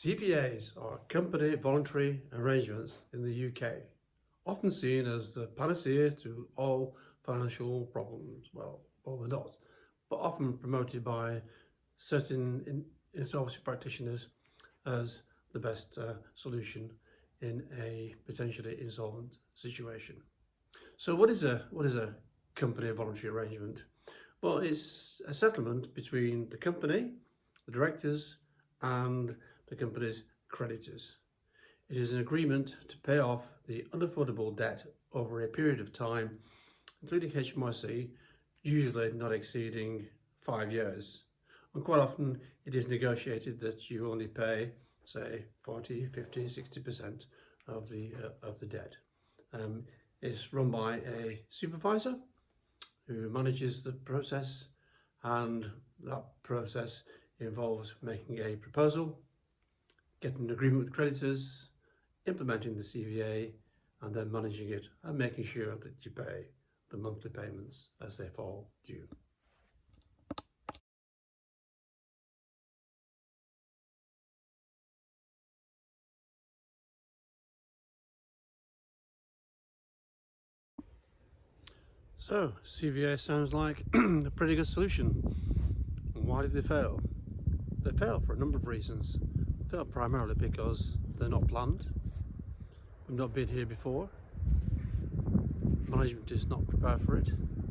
CVAs are company voluntary arrangements in the UK, often seen as the panacea to all financial problems. Well, they're not, but often promoted by certain insolvency practitioners as the best solution in a potentially insolvent situation. So what is a company voluntary arrangement? Well, it's a settlement between the company, the directors, and the company's creditors. It is an agreement to pay off the unaffordable debt over a period of time, including HMRC, usually not exceeding 5 years. And quite often it is negotiated that you only pay, say, 40, 50, 60% of the debt. It's run by a supervisor who manages the process, and that process involves making a proposal, getting an agreement with creditors, implementing the CVA, and then managing it and making sure that you pay the monthly payments as they fall due. So, CVA sounds like a pretty good solution. And why did they fail? They fail for a number of reasons. They fail primarily because they're not planned. We've not been here before. Management is not prepared for it.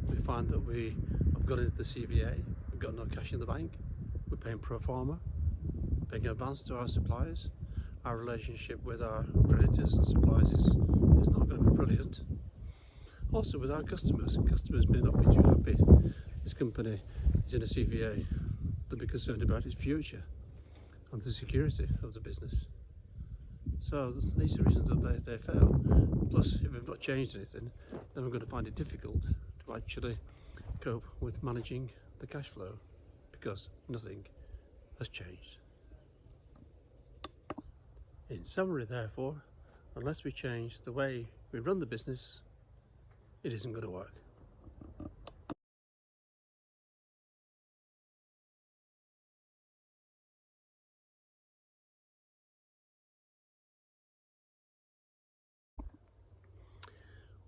We find that we have got into the CVA, we've got no cash in the bank, we're paying pro forma, paying advance to our suppliers. Our relationship with our creditors and suppliers is not going to be brilliant. Also with our customers may not be too happy. This company is in a CVA. They'll be concerned about its future and the security of the business. So these are reasons that they fail. Plus, if we've not changed anything, then we're going to find it difficult to actually cope with managing the cash flow, because nothing has changed. In summary, therefore, unless we change the way we run the business, it isn't going to work.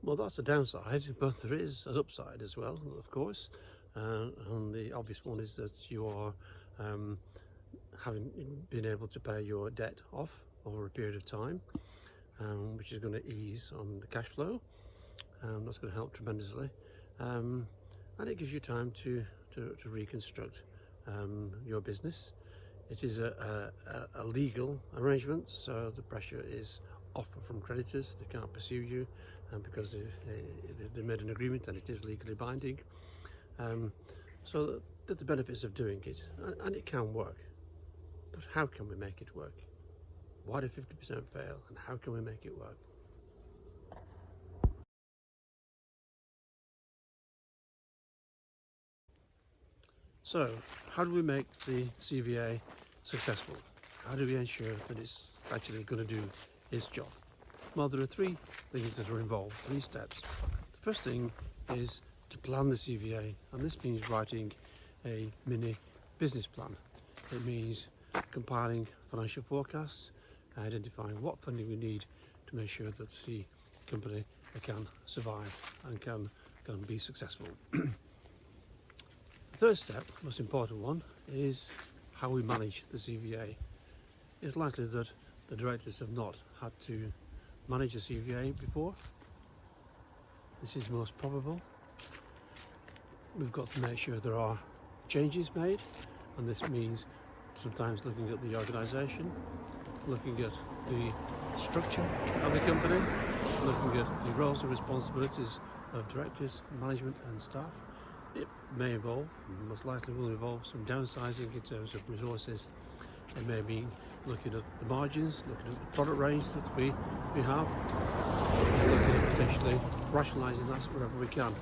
Well, that's the downside, but there is an upside as well, of course. And the obvious one is that you are having been able to pay your debt off over a period of time, which is going to ease on the cash flow. That's going to help tremendously, and it gives you time to reconstruct your business. It is a legal arrangement, so the pressure is off from creditors. They can't pursue you, because they made an agreement and it is legally binding. So that the benefits of doing it, and it can work. But how can we make it work? Why do 50% fail, and how can we make it work? So, how do we make the CVA successful? How do we ensure that it's actually going to do its job? Well, there are three things that are involved, three steps. The first thing is to plan the CVA, and this means writing a mini business plan. It means compiling financial forecasts, identifying what funding we need to make sure that the company can survive and can be successful. The third step, most important one, is how we manage the CVA. It's likely that the directors have not had to manage a CVA before. This is most probable. We've got to make sure there are changes made, and this means sometimes looking at the organisation, looking at the structure of the company, looking at the roles and responsibilities of directors, management and staff. It may involve, most likely will involve, some downsizing in terms of resources. It may mean looking at the margins, looking at the product range that we have, and looking at potentially rationalising that wherever we can.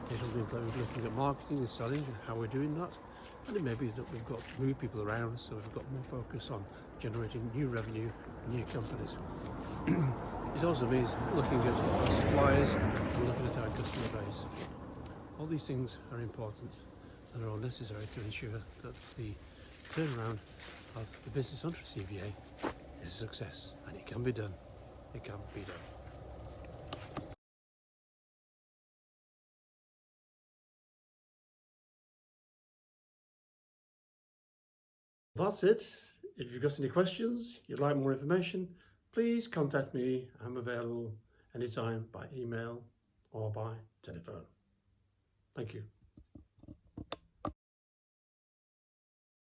It'll include looking at marketing and selling and how we're doing that. And it may be that we've got to move people around, so we've got more focus on generating new revenue and new companies. It also means looking at our suppliers and looking at our customer base. All these things are important and are all necessary to ensure that the turnaround of the Business Hunter CVA is a success, and it can be done. It can be done. That's it. If you've got any questions, you'd like more information, please contact me. I'm available anytime by email or by telephone. Thank you.